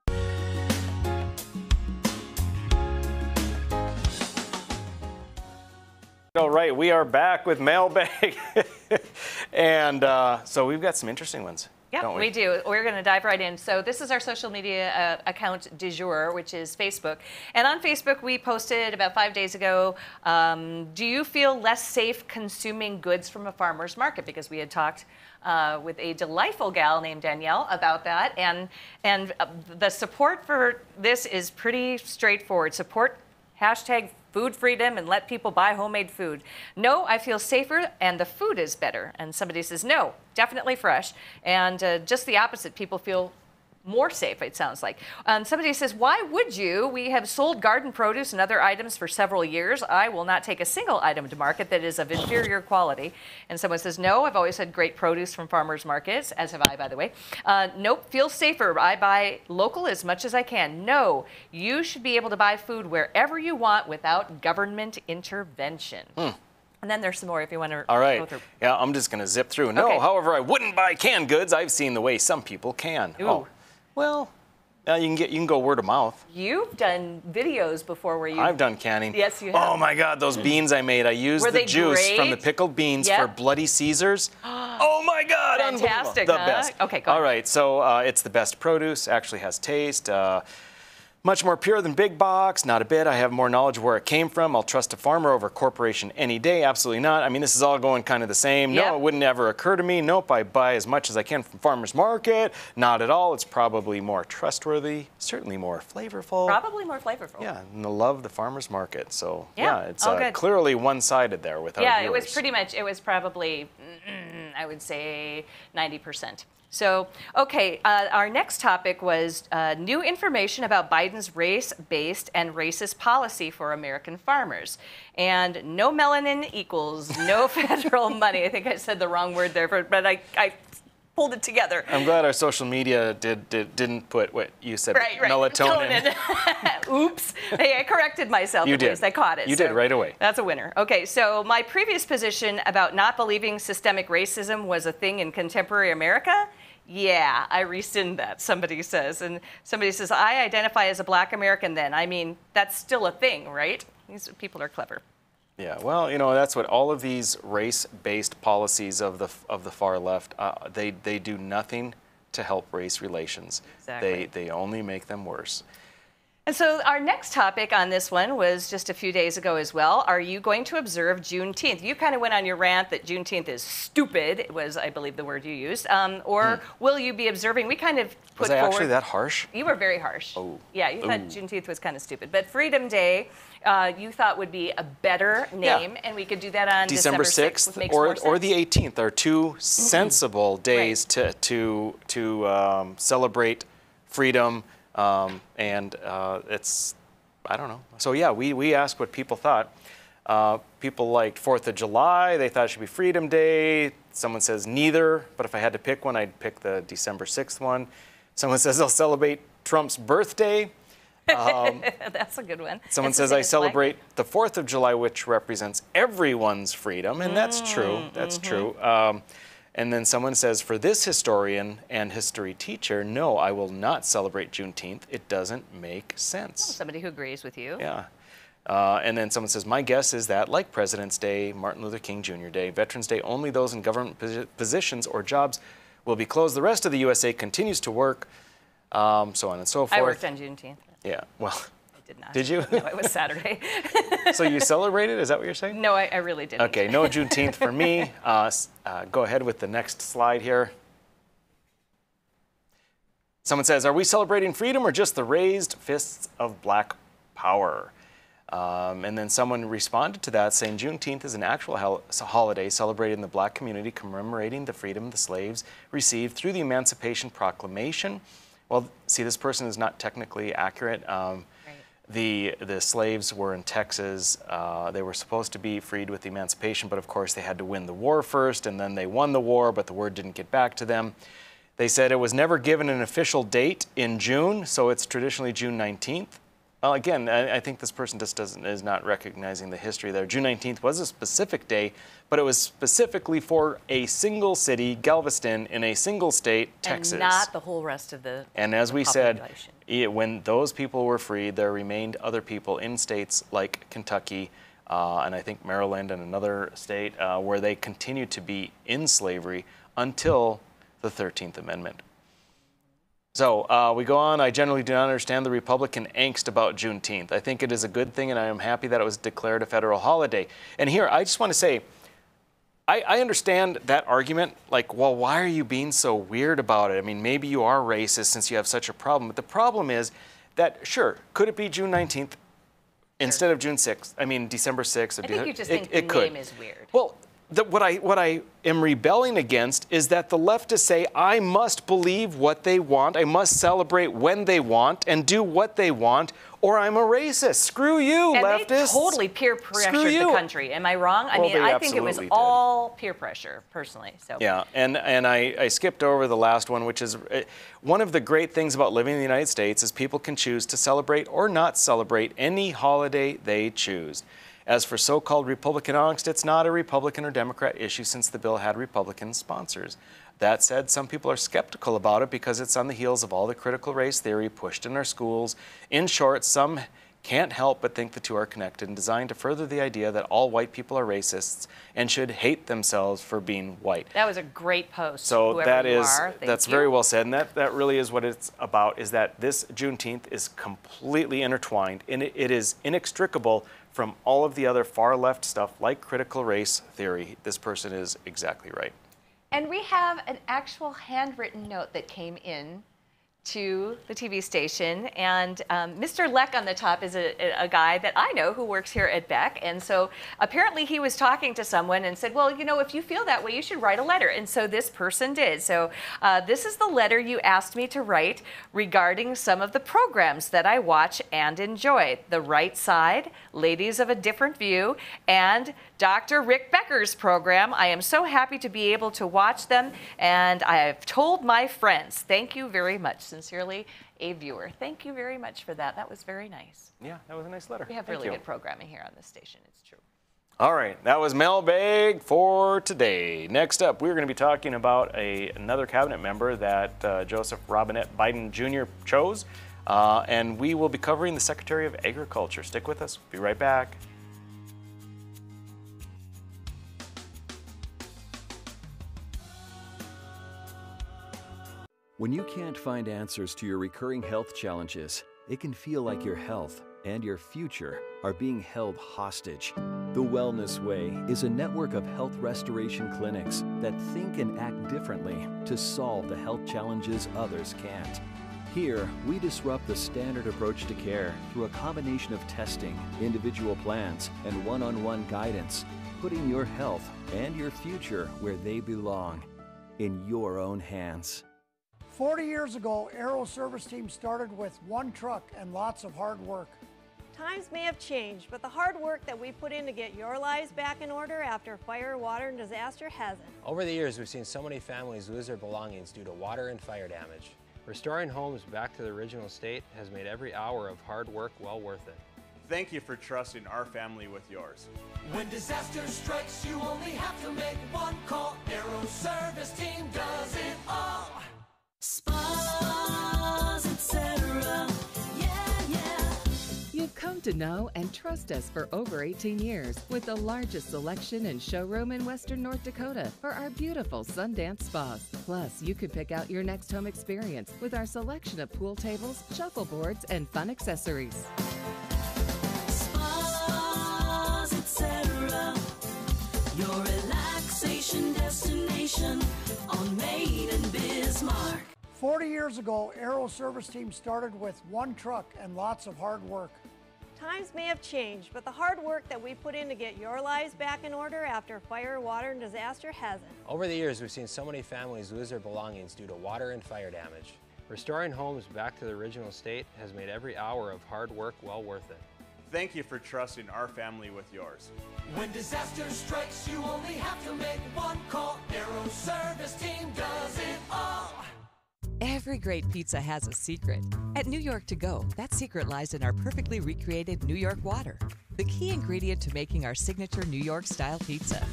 A: All right, we are back with Mailbag. And so we've got some interesting ones.
B: Yeah,
A: don't
B: we do. We're going to dive right in. So this is our social media account du jour, which is Facebook. And on Facebook, we posted about 5 days ago, do you feel less safe consuming goods from a farmer's market? Because we had talked with a delightful gal named Danielle about that. And the support for this is pretty straightforward. Support hashtag food freedom and let people buy homemade food. No, I feel safer and the food is better. And somebody says, no, definitely fresh. And just the opposite, people feel more safe, it sounds like. Somebody says, why would you? We have sold garden produce and other items for several years. I will not take a single item to market that is of inferior quality. And someone says, no, I've always had great produce from farmers markets, as have I, by the way. Nope, feel safer. I buy local as much as I can. No, you should be able to buy food wherever you want without government intervention. And then there's some more if you want to
A: All right.
B: go through.
A: Yeah, I'm just going to zip through. No,
B: Okay.
A: however, I wouldn't buy canned goods. I've seen the way some people can.
B: Ooh.
A: Oh, well, you can go word of mouth.
B: You've done videos before where you...
A: I've done canning.
B: Yes, you have.
A: Oh my God, those beans I made. I used
B: Were
A: the
B: they
A: juice from the
B: great?
A: pickled beans
B: Yep.
A: for Bloody Caesars. Oh my God,
B: Fantastic,
A: unbelievable. The
B: huh?
A: best.
B: Okay, go
A: All
B: ahead.
A: right, so it's the best produce. Actually has taste. Much more pure than big box. Not a bit. I have more knowledge of where it came from. I'll trust a farmer over a corporation any day. Absolutely not. I mean, this is all going kind of the same.
B: Yep.
A: No, it wouldn't ever occur to me. Nope, I buy as much as I can from farmer's market. Not at all. It's probably more trustworthy. Certainly more flavorful.
B: Probably more flavorful.
A: Yeah, and I love the farmer's market. So
B: Yeah,
A: it's
B: all good.
A: clearly one-sided there with our
B: Yeah,
A: viewers.
B: it was pretty much, it was probably, I would say 90%. So, okay, our next topic was new information about Biden's race-based and racist policy for American farmers. And no melanin equals no federal money. I think I said the wrong word there, but I pulled it together.
A: I'm glad our social media didn't put what you said,
B: Right.
A: melatonin.
B: Oops. Hey, I corrected myself.
A: You
B: at
A: did.
B: least. I caught it.
A: You did right away.
B: That's a winner. Okay, so my previous position about not believing systemic racism was a thing in contemporary America, yeah, I rescind that, somebody says. And somebody says, I identify as a black American then. I mean, that's still a thing, right? These people are clever.
A: Yeah, well, that's what all of these race-based policies of the far left, they do nothing to help race relations.
B: Exactly.
A: They only make them worse.
B: And so our next topic on this one was just a few days ago as well. Are you going to observe Juneteenth? You kind of went on your rant that Juneteenth is stupid, was, I believe, the word you used. Or will you be observing? We kind of put
A: Was I
B: forward...
A: actually that harsh?
B: You were very harsh.
A: Oh.
B: Yeah, you thought Juneteenth was kind of stupid. But Freedom Day, you thought would be a better name, and we could do that on December 6th. Which makes more sense.
A: Or the 18th are two sensible days to celebrate freedom. And it's, I don't know. So yeah, we asked what people thought. People liked 4th of July. They thought it should be Freedom Day. Someone says neither, but if I had to pick one, I'd pick the December 6th one. Someone says they'll celebrate Trump's birthday.
B: That's a good one.
A: Someone
B: It's
A: says
B: the same
A: I
B: as
A: celebrate the 4th of July, which represents everyone's freedom, and that's true. That's true. And then someone says, for this historian and history teacher, no, I will not celebrate Juneteenth. It doesn't make sense.
B: Somebody who agrees with you.
A: Yeah. And then someone says, my guess is that, like President's Day, Martin Luther King Jr. Day, Veterans Day, only those in government positions or jobs will be closed. The rest of the USA continues to work, so on and so forth.
B: I worked on Juneteenth.
A: Yeah, well.
B: I did not.
A: Did you?
B: No, it was Saturday.
A: So you celebrated? Is that what you're saying?
B: No, I really didn't.
A: Okay, no Juneteenth for me. Go ahead with the next slide here. Someone says, are we celebrating freedom or just the raised fists of black power? And then someone responded to that saying Juneteenth is an actual holiday celebrating the black community, commemorating the freedom the slaves received through the Emancipation Proclamation. Well, see, this person is not technically accurate. The slaves were in Texas. They were supposed to be freed with the emancipation, but of course they had to win the war first, and then they won the war, but the word didn't get back to them. They said it was never given an official date in June, so it's traditionally June 19th. Well, again, I think this person just is not recognizing the history there. June 19th was a specific day, but it was specifically for a single city, Galveston, in a single state, Texas.
B: And not the whole rest of the
A: And as we said,
B: population.
A: when those people were freed, there remained other people in states like Kentucky, and I think Maryland and another state, where they continued to be in slavery until the 13th Amendment. So we go on. I generally do not understand the Republican angst about Juneteenth. I think it is a good thing, and I am happy that it was declared a federal holiday. And here, I just want to say, I understand that argument. Like, well, why are you being so weird about it? I mean, maybe you are racist since you have such a problem. But the problem is that, sure, could it be June 19th instead of June 6th? I mean, December 6th.
B: I think you just think the name is weird.
A: Well, what I am rebelling against is that the leftists say, I must believe what they want, I must celebrate when they want, and do what they want, or I'm a racist. Screw you, leftists.
B: They totally peer pressured the country. Am I wrong? I mean, I think it was all peer pressure, personally. So.
A: Yeah, and I skipped over the last one, which is one of the great things about living in the United States is people can choose to celebrate or not celebrate any holiday they choose. As for so-called Republican angst, it's not a Republican or Democrat issue since the bill had Republican sponsors. That said, some people are skeptical about it because it's on the heels of all the critical race theory pushed in our schools. In short, some can't help but think the two are connected and designed to further the idea that all white people are racists and should hate themselves for being white.
B: That was a great post.
A: So
B: that's
A: that's very well said, and that really is what it's about, is that this Juneteenth is completely intertwined, and it is inextricable from all of the other far left stuff like critical race theory. This person is exactly right.
B: And we have an actual handwritten note that came in to the TV station, and Mr. Leck on the top is a guy that I know who works here at Beck, and so apparently he was talking to someone and said, well, you know, if you feel that way, you should write a letter, and so this person did. So this is the letter you asked me to write regarding some of the programs that I watch and enjoy. The Right Side, Ladies of a Different View, and Dr. Rick Becker's program. I am so happy to be able to watch them, and I have told my friends. Thank you very much. Sincerely, a viewer. Thank you very much for that. That was very nice.
A: Yeah, that was a nice letter.
B: We have really good programming here on this station. It's true.
A: All right, that was Mailbag for today. Next up, we're going to be talking about another cabinet member that Joseph Robinette Biden Jr. chose, and we will be covering the Secretary of Agriculture. Stick with us. We'll be right back.
E: When you can't find answers to your recurring health challenges, it can feel like your health and your future are being held hostage. The Wellness Way is a network of health restoration clinics that think and act differently to solve the health challenges others can't. Here, we disrupt the standard approach to care through a combination of testing, individual plans, and one-on-one guidance, putting your health and your future where they belong, in your own hands.
L: 40 years ago, Aero Service Team started with one truck and lots of hard work.
F: Times may have changed, but the hard work that we put in to get your lives back in order after fire, water, and disaster hasn't.
G: Over the years, we've seen so many families lose their belongings due to water and fire damage. Restoring homes back to the original state has made every hour of hard work well worth it.
H: Thank you for trusting our family with yours.
I: When disaster strikes, you only have to make one call. Aero Service Team does it all.
N: Spas, etc. Yeah. You've come to know and trust us for over 18 years with the largest selection and showroom in Western North Dakota for our beautiful Sundance spas. Plus, you could pick out your next home experience with our selection of pool tables, shuffleboards, and fun accessories.
I: Spas, etc. Your relaxation destination on Main and Bismarck.
L: 40 years ago, Aero Service Team started with one truck and lots of hard work.
F: Times may have changed, but the hard work that we put in to get your lives back in order after fire, water, and disaster hasn't.
G: Over the years, we've seen so many families lose their belongings due to water and fire damage. Restoring homes back to the original state has made every hour of hard work well worth it.
H: Thank you for trusting our family with yours.
I: When disaster strikes, you only have to make one call. Aero Service Team does it all.
N: Every great pizza has a secret. At New York To Go, that secret lies in our perfectly recreated New York water, the key ingredient to making our signature New York-style pizza.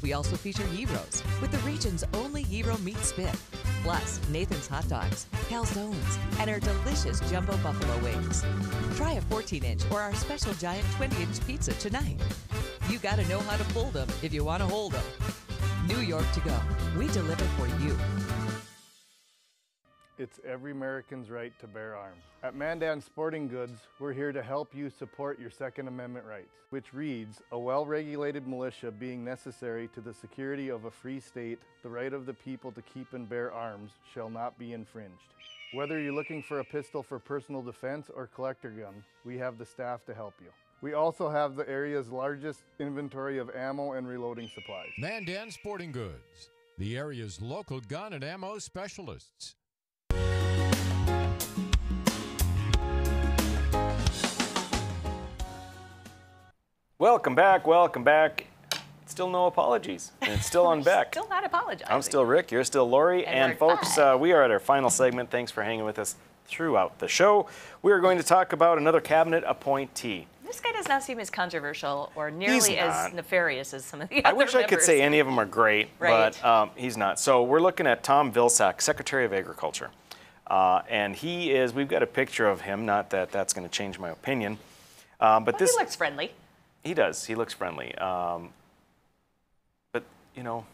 N: We also feature gyros, with the region's only gyro meat spit, plus Nathan's hot dogs, calzones, and our delicious jumbo buffalo wings. Try a 14-inch or our special giant 20-inch pizza tonight. You gotta know how to fold them if you want to hold them. New York To Go. We deliver for you.
J: It's every American's right to bear arms. At Mandan Sporting Goods, we're here to help you support your Second Amendment rights, which reads, a well-regulated militia being necessary to the security of a free state, the right of the people to keep and bear arms shall not be infringed. Whether you're looking for a pistol for personal defense or collector gun, we have the staff to help you. We also have the area's largest inventory of ammo and reloading supplies.
K: Mandan Sporting Goods, the area's local gun and ammo specialists.
A: Welcome back, welcome back. Still no apologies, and it's still on Beck.
B: Still not apologizing.
A: I'm still Rick, you're still Lori, and
B: we're
A: folks, we are at our final segment. Thanks for hanging with us throughout the show. We are going to talk about another cabinet appointee.
B: This guy does not seem as controversial or nearly as nefarious as some of the other
A: I wish I could say any of them are great,
B: Right.
A: but he's not. So we're looking at Tom Vilsack, Secretary of Agriculture. And he is, we've got a picture of him, not that that's going to change my opinion. But
B: he looks friendly.
A: He does. He looks friendly. But, you know,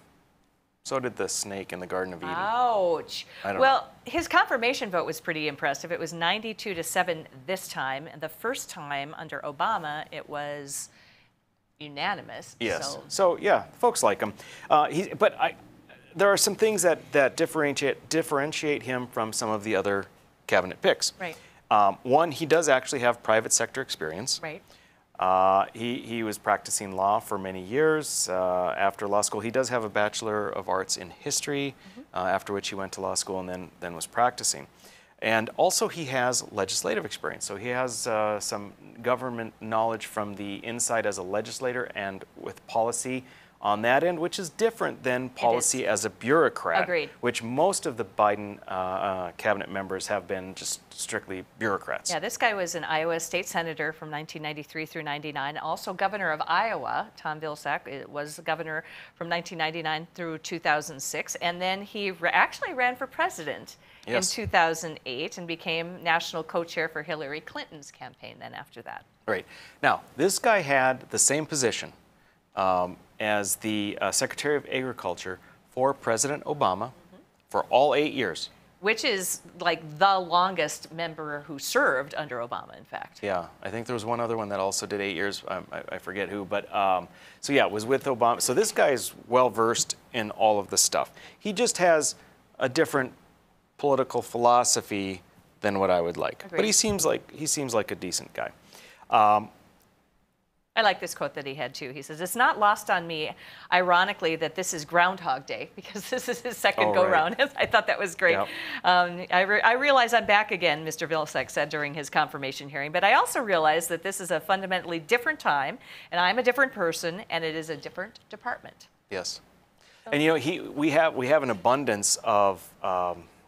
A: so did the snake in the Garden of Eden.
B: Ouch.
A: I don't know.
B: His confirmation vote was pretty impressive. It was 92-7 this time. And the first time under Obama, it was unanimous.
A: Yes. So yeah, folks like him. There are some things that differentiate him from some of the other cabinet picks.
B: Right.
A: One, he does actually have private sector experience.
B: Right.
A: He was practicing law for many years after law school. He does have a Bachelor of Arts in History, after which he went to law school and then was practicing. And also he has legislative experience. So he has some government knowledge from the inside as a legislator and with policy on that end, which is different than policy as a bureaucrat.
B: Agreed.
A: Which most of the Biden cabinet members have been just strictly bureaucrats.
B: Yeah, this guy was an Iowa state senator from 1993 through 99, also governor of Iowa. Tom Vilsack was governor from 1999 through 2006, and then he actually ran for president in 2008 and became national co-chair for Hillary Clinton's campaign then after that.
A: Right. Now, this guy had the same position as the Secretary of Agriculture for President Obama for all 8 years.
B: Which is like the longest member who served under Obama, in fact.
A: Yeah, I think there was one other one that also did 8 years. I forget who, but so yeah, it was with Obama. So this guy is well versed in all of this stuff. He just has a different political philosophy than what I would like.
B: Agreed.
A: But he seems like a decent guy.
B: I like this quote that he had too. He says, "It's not lost on me, ironically, that this is Groundhog Day," because this is his second go-round. I thought that was great. Yep. I realize I'm back again, Mr. Vilsack said during his confirmation hearing, but I also realize that this is a fundamentally different time, and I'm a different person, and it is a different department.
A: Yes. And you know, we have an abundance of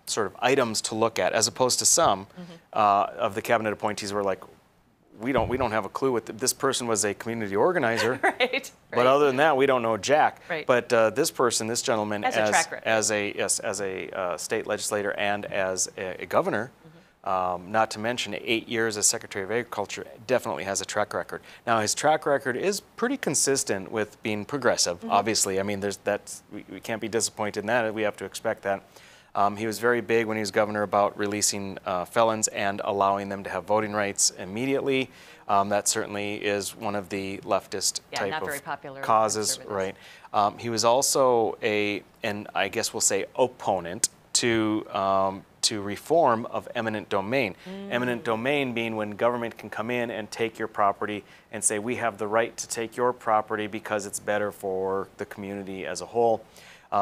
A: sort of items to look at, as opposed to some of the cabinet appointees who are like, we don't have a clue what this person was a community organizer.
B: Right.
A: But other than that, we don't know jack.
B: Right.
A: But this gentleman,
B: as
A: a state legislator and as a governor, not to mention 8 years as Secretary of Agriculture, definitely has a track record. Now, his track record is pretty consistent with being progressive. Obviously, I mean, we can't be disappointed in that. We have to expect that. He was very big when he was governor about releasing felons and allowing them to have voting rights immediately. That certainly is one of the leftist type
B: not
A: of
B: very popular
A: causes, right? He was also and I guess we'll say opponent to reform of eminent domain. Eminent domain being when government can come in and take your property and say, we have the right to take your property because it's better for the community as a whole.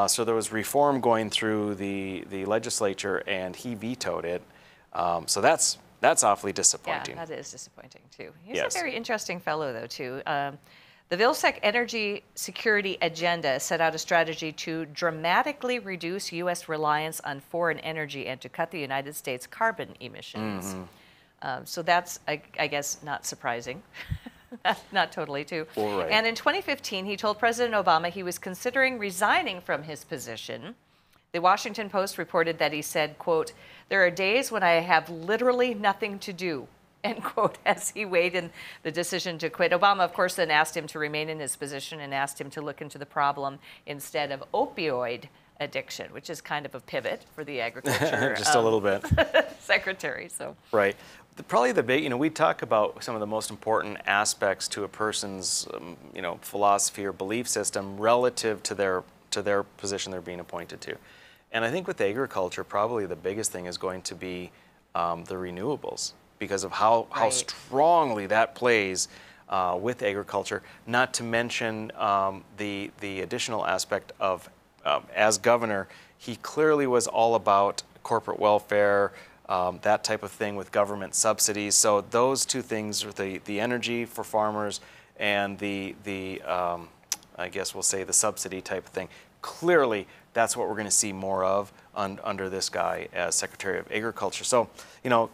A: So there was reform going through the legislature, and he vetoed it. So that's awfully disappointing.
B: Yeah, that is disappointing, too. He's a very interesting fellow, though, too. The Vilsack Energy Security Agenda set out a strategy to dramatically reduce U.S. reliance on foreign energy and to cut the United States carbon emissions. So that's, I guess, not surprising. Not totally, too.
A: Right.
B: And in 2015, he told President Obama he was considering resigning from his position. The Washington Post reported that he said, quote, "There are days when I have literally nothing to do," end quote, as he weighed in the decision to quit. Obama, of course, then asked him to remain in his position and asked him to look into the problem instead of opioid addiction, which is kind of a pivot for the agriculture.
A: Just a little bit.
B: Secretary, so.
A: Right. Probably the big, we talk about some of the most important aspects to a person's, philosophy or belief system relative to their position they're being appointed to. And I think with agriculture, probably the biggest thing is going to be the renewables, because of how strongly that plays with agriculture, not to mention the additional aspect of, as governor, he clearly was all about corporate welfare, that type of thing with government subsidies. So those two things, the energy for farmers and the I guess we'll say the subsidy type of thing, clearly that's what we're going to see more of under this guy as Secretary of Agriculture. So,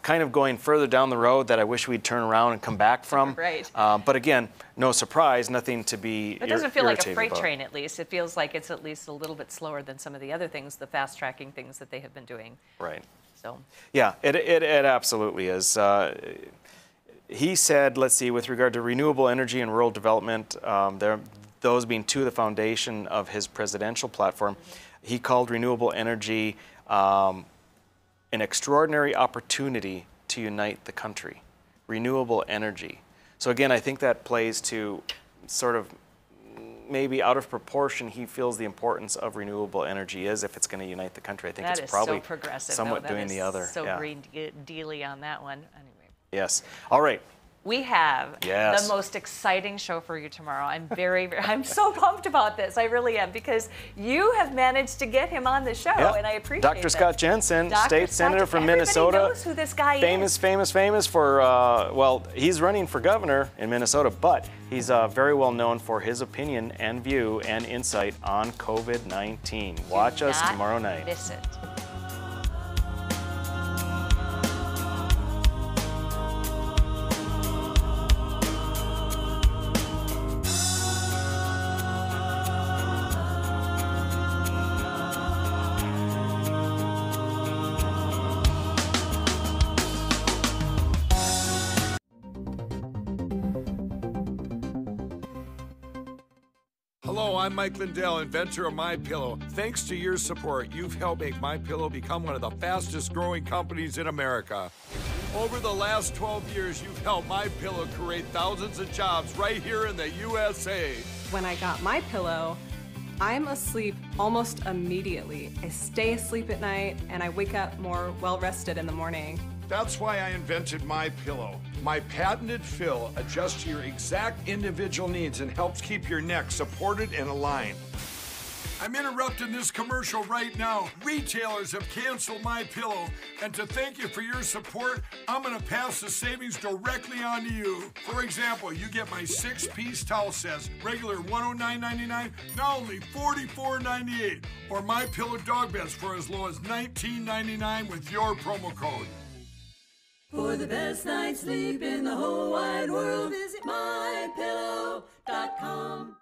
A: kind of going further down the road that I wish we'd turn around and come back from.
B: Right.
A: But again, no surprise, nothing to be
B: It doesn't feel like a freight
A: about.
B: train, at least. It feels like it's at least a little bit slower than some of the other things, the fast-tracking things that they have been doing.
A: Right.
B: So.
A: Yeah, it absolutely is. He said, let's see, with regard to renewable energy and rural development, those being two of the foundation of his presidential platform, he called renewable energy an extraordinary opportunity to unite the country. Renewable energy. So again, I think that plays to sort of maybe out of proportion he feels the importance of renewable energy is if it's going to unite the country. I think
B: That
A: it's
B: is
A: probably
B: so progressive,
A: somewhat
B: though.
A: doing the other.
B: So
A: yeah.
B: green dealy on that one. Anyway.
A: Yes. All right.
B: We have the most exciting show for you tomorrow. I'm so pumped about this. I really am, because you have managed to get him on the show, and I appreciate it.
A: Dr. Scott Jensen, state senator from Minnesota.
B: Everybody knows who this guy is.
A: Famous for, well, he's running for governor in Minnesota, but he's very well known for his opinion and view and insight on COVID-19. Watch us tomorrow night.
B: Miss it.
W: Hello, I'm Mike Lindell, inventor of MyPillow. Thanks to your support, you've helped make MyPillow become one of the fastest growing companies in America. Over the last 12 years, you've helped MyPillow create thousands of jobs right here in the USA.
X: When I got MyPillow, I'm asleep almost immediately. I stay asleep at night and I wake up more well-rested in the morning.
W: That's why I invented MyPillow. My patented fill adjusts to your exact individual needs and helps keep your neck supported and aligned. I'm interrupting this commercial right now. Retailers have canceled MyPillow, and to thank you for your support, I'm gonna pass the savings directly on to you. For example, you get my 6-piece towel sets, regular $109.99, now only $44.98, or MyPillow dog beds for as low as $19.99 with your promo code.
I: For the best night's sleep in the whole wide world, visit mypillow.com.